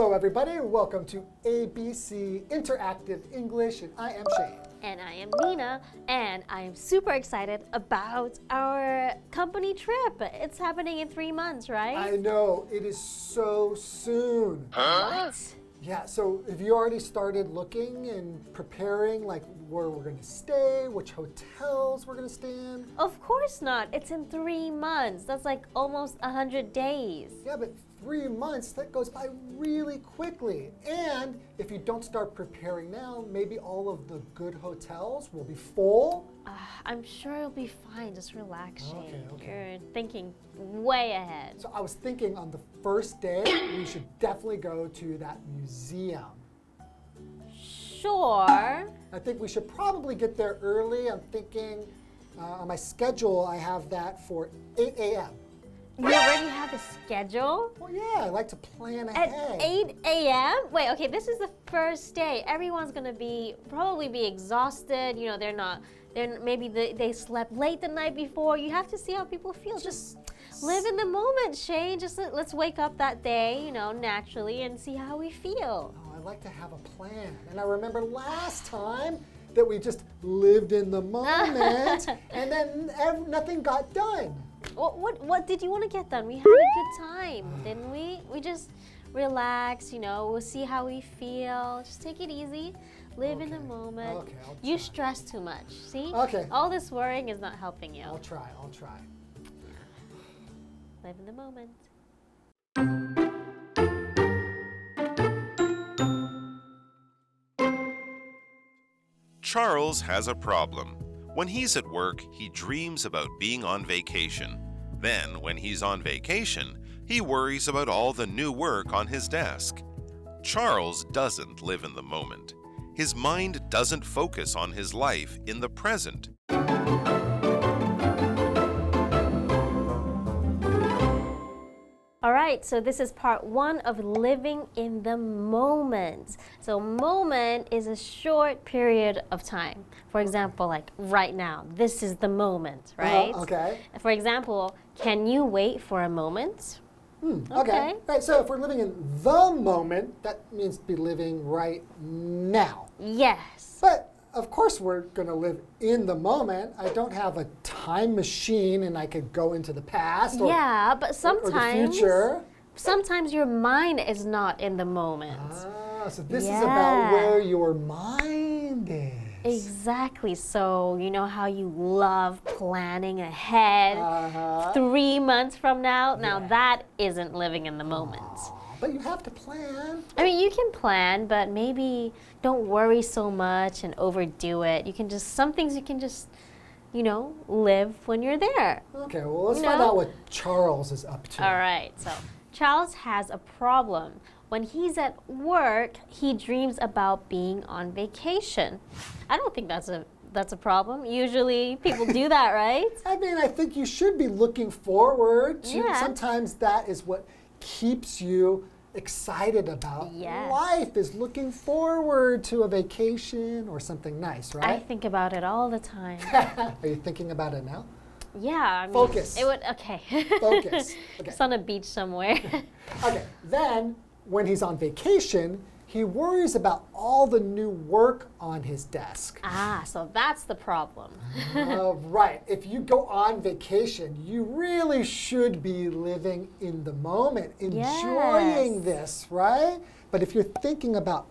Hello, everybody. Welcome to ABC Interactive English, and I am Shane. And I am Nina, and I am super excited about our company trip. It's happening in 3 months, right? I know, it is so soon. What? Yeah, so have you already started looking and preparing, like where we're going to stay, which hotels we're going to stay in? Of course not. It's in 3 months. That's like almost 100 days. Yeah, but 3 months, that goes by really quickly. And if you don't start preparing now, maybe all of the good hotels will be full. I'm sure it'll be fine. Just relax, Shane. Okay. You're thinking way ahead. So I was thinking on the first day, we should definitely go to that museum. Sure. I think we should probably get there early. I'm thinking on my schedule, I have that for 8 a.m. You already have a schedule? Well, yeah, I like to plan ahead. At 8 a.m.? Wait, okay, this is the first day. Everyone's gonna probably be exhausted. You know, maybe they slept late the night before. You have to see how people feel. Just live in the moment, Shane. Just let's wake up that day, you know, naturally and see how we feel. Oh, I like to have a plan. And I remember last time that we just lived in the moment and then nothing got done. What did you want to get done? We had a good time, didn't we? We just relax, you know, we'll see how we feel. Just take it easy. Live in the moment. Okay, I'll try. You stress too much, see? Okay. All this worrying is not helping you. I'll try. Live in the moment. Charles has a problem. When he's at work, he dreams about being on vacation. Then, when he's on vacation, he worries about all the new work on his desk. Charles doesn't live in the moment. His mind doesn't focus on his life in the present. All right, so this is part 1 of living in the moment. So moment is a short period of time. For example, like right now, this is the moment, right? Okay. For example, can you wait for a moment? Okay. Right, so if we're living in the moment, that means be living right now. Yes. But of course we're going to live in the moment. I don't have a time machine and I could go into the past or, yeah, but sometimes, or the future. Sometimes your mind is not in the moment. So this is about where your mind is. Exactly. So you know how you love planning ahead 3 months from now? Now that isn't living in the moment. But you have to plan. I mean, you can plan, but maybe don't worry so much and overdo it. You can just, some things you can just, you know, live when you're there. Okay, well, let's find out what Charles is up to. All right, so Charles has a problem. When he's at work, he dreams about being on vacation. I don't think that's a problem. Usually people do that, right? I mean, I think you should be looking forward to, sometimes that is what keeps you excited about life, is looking forward to a vacation or something nice, right? I think about it all the time. Are you thinking about it now? Yeah. I mean, Focus. Okay. Focus. Okay. It's on a beach somewhere. Okay, then when he's on vacation, he worries about all the new work on his desk. So that's the problem. Right. If you go on vacation, you really should be living in the moment, enjoying this, right? But if you're thinking about,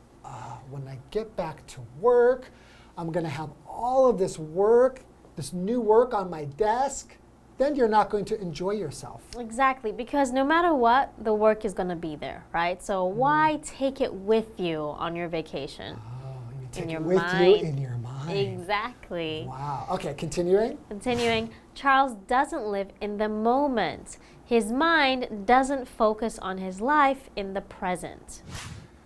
when I get back to work, I'm going to have all of this work, this new work on my desk, then you're not going to enjoy yourself. Exactly, because no matter what, the work is going to be there, right? So why take it with you on your vacation? You take in your it with mind. you in your mind. Exactly. Wow. Okay, continuing. Continuing, Charles doesn't live in the moment. His mind doesn't focus on his life in the present.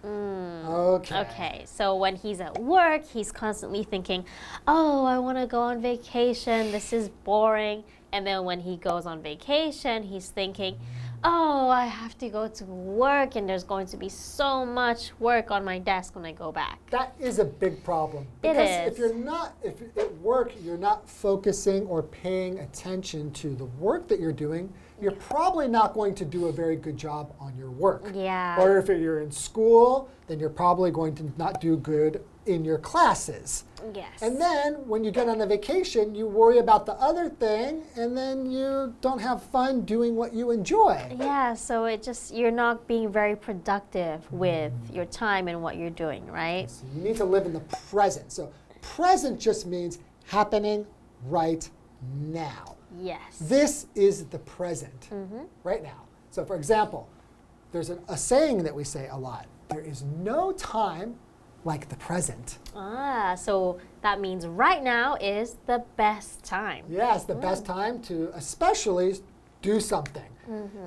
Okay, so when he's at work, he's constantly thinking, oh, I want to go on vacation, this is boring. And then when he goes on vacation, he's thinking, oh, I have to go to work and there's going to be so much work on my desk when I go back. That is a big problem. It Because is. if at work you're not focusing or paying attention to the work that you're doing, you're probably not going to do a very good job on your work. Yeah. Or if you're in school, then you're probably going to not do good in your classes. Yes. And then when you get on a vacation, you worry about the other thing, and then you don't have fun doing what you enjoy. Yeah, so you're not being very productive with your time and what you're doing, right? So you need to live in the present. So present just means happening right now. Yes. This is the present right now. So for example, there's a saying that we say a lot. There is no time like the present. Ah, so that means right now is the best time. Yeah, it's the best time to especially do something.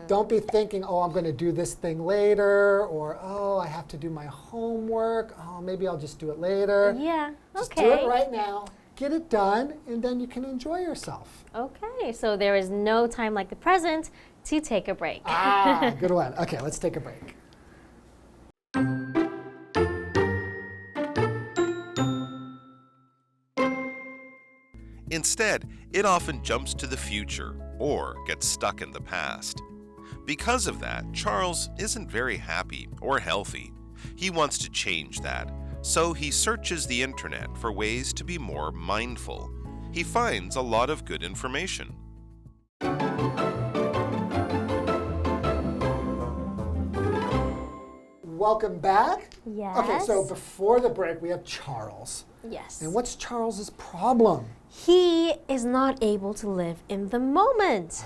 Don't be thinking, oh, I'm going to do this thing later, or oh, I have to do my homework. Oh, maybe I'll just do it later. Yeah, Just okay. do it right now. Get it done, and then you can enjoy yourself. Okay, so there is no time like the present to take a break. Ah, good one. Okay, let's take a break. Instead, it often jumps to the future or gets stuck in the past. Because of that, Charles isn't very happy or healthy. He wants to change that, so he searches the internet for ways to be more mindful. He finds a lot of good information. Welcome back. Yes. Okay, so before the break, we have Charles. Yes. And what's Charles's problem? He is not able to live in the moment.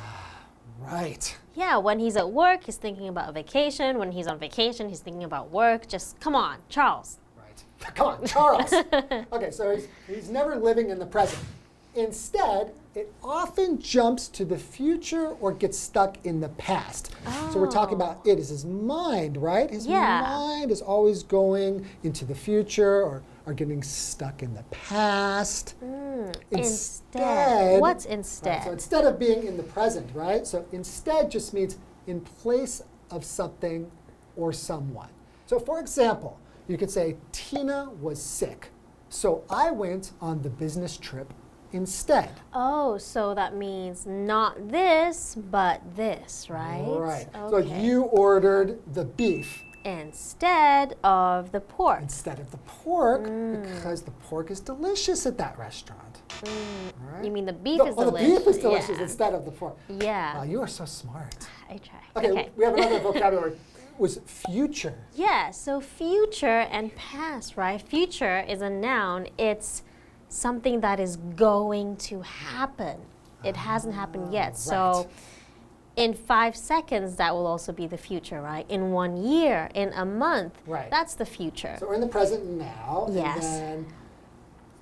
Right. Yeah, when he's at work, he's thinking about a vacation. When he's on vacation, he's thinking about work. Just come on, Charles. Right. Come on, Charles. Okay, so he's never living in the present. Instead, it often jumps to the future or gets stuck in the past. So we're talking about it is his mind, right? His mind is always going into the future or getting stuck in the past. Instead. What's instead? Right, so instead of being in the present, right? So instead just means in place of something or someone. So for example, you could say, Tina was sick, so I went on the business trip instead. Oh, so that means not this, but this, right? Right. Okay. So you ordered the beef instead of the pork. instead of the pork because the pork is delicious at that restaurant. Right? You mean the beef is the delicious? beef is delicious Yeah. instead of the pork. Yeah. Wow, you are so smart. I try. Okay, we have another vocabulary. Was future. Yeah, so future and past, right? Future is a noun. It's something that is going to happen. It hasn't happened yet. So in 5 seconds, that will also be the future, right? In 1 year, in a month, Right. that's the future. So we're in the present now. Yes. And then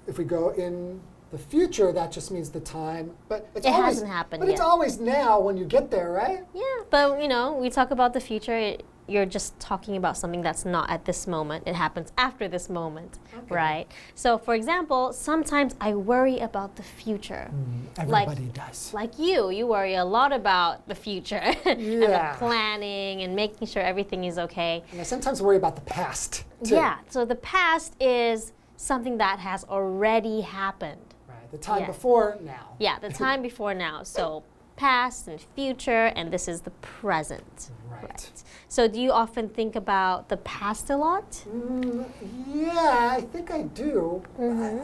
if we go in the future, that just means the time. But it's It always, hasn't happened But it's yet. always now when you get there, right? Yeah, but you know, we talk about the future. You're just talking about something that's not at this moment. It happens after this moment, right? So, for example, sometimes I worry about the future. Everybody does. Like you worry a lot about the future and the Yeah. planning and making sure everything is okay. And I sometimes worry about the past, too. Yeah, so the past is something that has already happened. Right. The time Yeah. before now. Yeah, the time before now. So past and future, and this is the present. Right. So do you often think about the past a lot? Yeah, I think I do.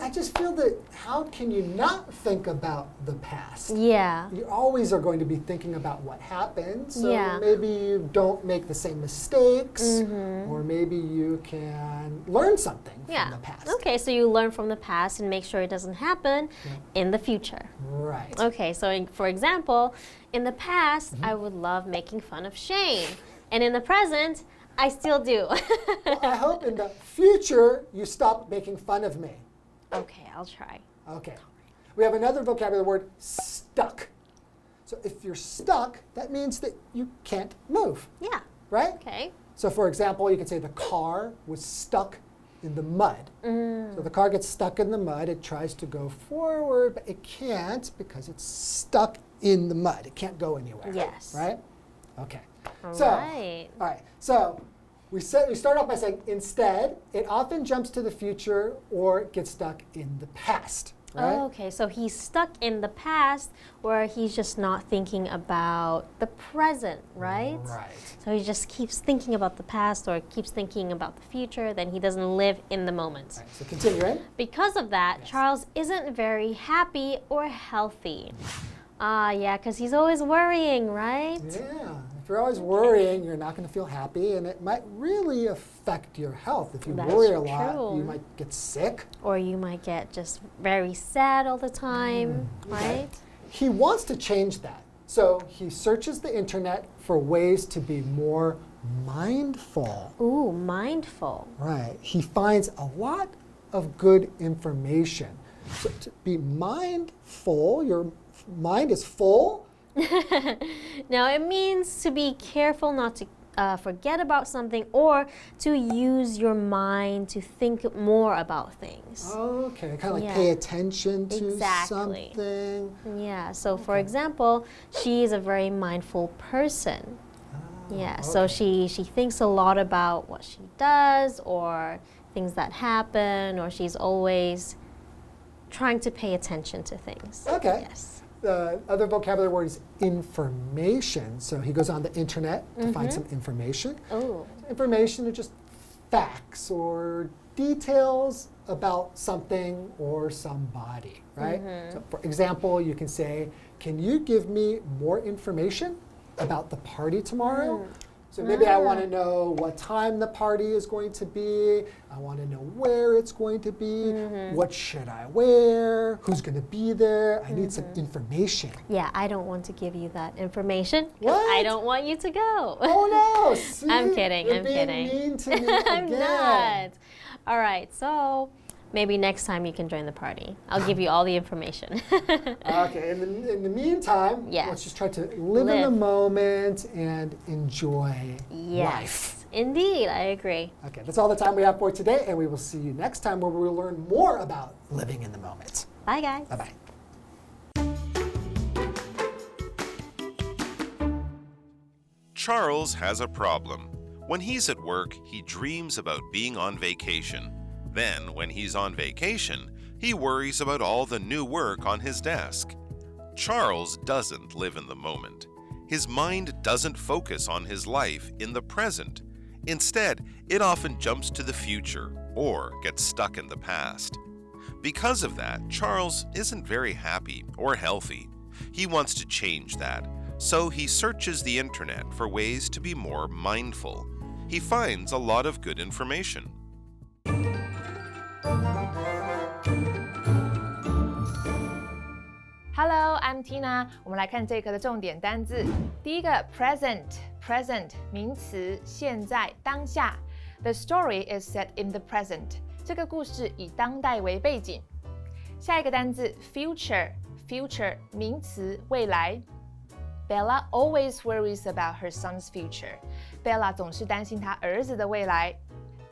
I just feel that how can you not think about the past? Yeah. You always are going to be thinking about what happened, so Yeah. maybe you don't make the same mistakes, or maybe you can learn something from the past. Okay, so you learn from the past and make sure it doesn't happen in the future. Right. Okay, so for example, in the past, I would love making fun of Shane. And in the present, I still do. Well, I hope in the future you stop making fun of me. Okay, I'll try. Okay. We have another vocabulary word, stuck. So if you're stuck, that means that you can't move, Yeah. right? Okay. So for example, you can say the car was stuck in the mud. So the car gets stuck in the mud. It tries to go forward, but it can't because it's stuck in the mud. It can't go anywhere. Yes. Right? Okay. Right. All right. So we start off by saying instead, it often jumps to the future or gets stuck in the past. Right? Okay, so he's stuck in the past where he's just not thinking about the present, right? Right. So he just keeps thinking about the past or keeps thinking about the future, then he doesn't live in the moment. Right, so continuing. Because of that, Charles isn't very happy or healthy. Yeah, because he's always worrying, right? Yeah. If you're always worrying, you're not going to feel happy, and it might really affect your health. If you worry a lot, you might get sick. Or you might get just very sad all the time, right? He wants to change that. So he searches the internet for ways to be more mindful. Ooh, mindful. Right. He finds a lot of good information. So to be mindful, your mind is full. Now, it means to be careful not to forget about something or to use your mind to think more about things. Okay, kind of like pay attention to something. Yeah, so for example, she is a very mindful person. So she thinks a lot about what she does or things that happen, or she's always trying to pay attention to things. Okay. Yes. The other vocabulary word is information. So he goes on the internet to find some information. Oh. Information are just facts or details about something or somebody, right? So for example, you can say, can you give me more information about the party tomorrow? So maybe I want to know what time the party is going to be. I want to know where it's going to be. What should I wear? Who's going to be there? I need some information. Yeah, I don't want to give you that information. What? I don't want you to go. Oh no! See? I'm kidding. You're I'm being kidding. mean to me again. I'm not. All right, so maybe next time you can join the party. I'll give you all the information. Okay, in the meantime, let's just try to live in the moment and enjoy life. Indeed, I agree. Okay, that's all the time we have for today, and we will see you next time where we will learn more about living in the moment. Bye, guys. Bye-bye. Charles has a problem. When he's at work, he dreams about being on vacation. Then, when he's on vacation, he worries about all the new work on his desk. Charles doesn't live in the moment. His mind doesn't focus on his life in the present. Instead, it often jumps to the future or gets stuck in the past. Because of that, Charles isn't very happy or healthy. He wants to change that, so he searches the internet for ways to be more mindful. He finds a lot of good information. Hello, I'm Tina. 我们来看这一课的重点单字。第一个 present 名词，现在、当下。The story is set in the present. 这个故事以当代为背景。下一个单字 future 名词，未来。Bella always worries about her son's future. Bella 总是担心她儿子的未来。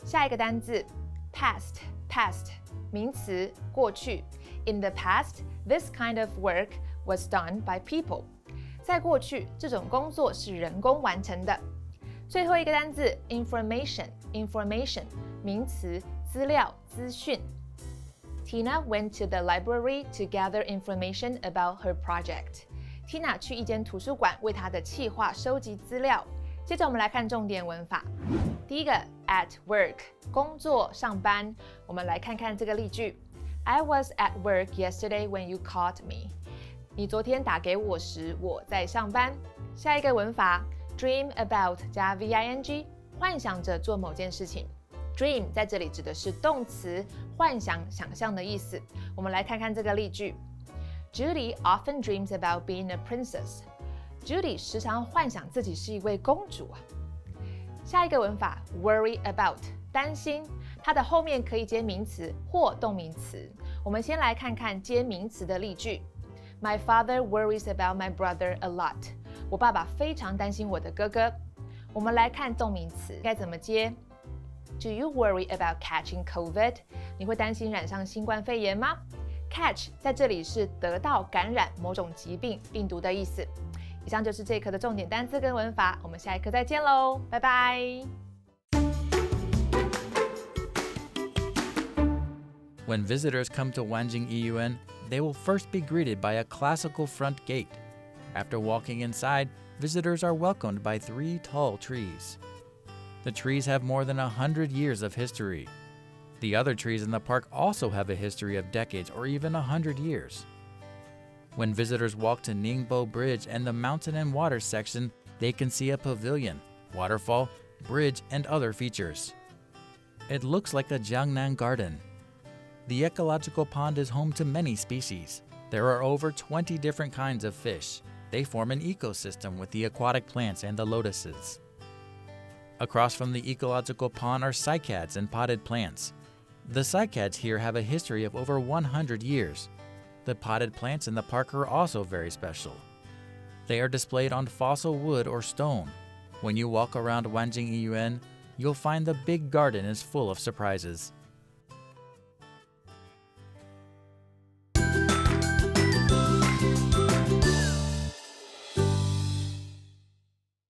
下一个单字 past 名词，过去。In the past, this kind of work was done by people. 在过去，这种工作是人工完成的。最后一个单字 information 名词，资料、资讯。Tina went to the library to gather information about her project. Tina 去一间图书馆为她的企划收集资料。接着我们来看重点文法。第一个 at work 工作、上班。我们来看看这个例句。I was at work yesterday when you called me. 你昨天打给我时，我在上班。下一个文法 dream about 加 VING 幻想着做某件事情。Dream 在这里指的是动词，幻想、想象的意思。我们来看看这个例句。Judy often dreams about being a princess. Judy 时常幻想自己是一位公主啊。下一个文法 worry about 担心，它的后面可以接名词或动名词。我们先来看看接名词的例句。My father worries about my brother a lot. 我爸爸非常担心我的哥哥。我们来看动名词该怎么接。Do you worry about catching COVID? 你会担心染上新冠肺炎吗？ Catch 在这里是得到、感染某种疾病、病毒的意思。以上就是这一课的重点单字跟文法，我们下一课再见喽，拜拜。When visitors come to Wanjing Yiyuan, they will first be greeted by a classical front gate. After walking inside, visitors are welcomed by 3 tall trees. The trees have more than 100 years of history. The other trees in the park also have a history of decades or even 100 years. When visitors walk to Ningbo Bridge and the Mountain and Water section, they can see a pavilion, waterfall, bridge, and other features. It looks like a Jiangnan garden. The ecological pond is home to many species. There are over 20 different kinds of fish. They form an ecosystem with the aquatic plants and the lotuses. Across from the ecological pond are cycads and potted plants. The cycads here have a history of over 100 years. The potted plants in the park are also very special. They are displayed on fossil wood or stone. When you walk around Wanjing Yiyuan, you'll find the big garden is full of surprises.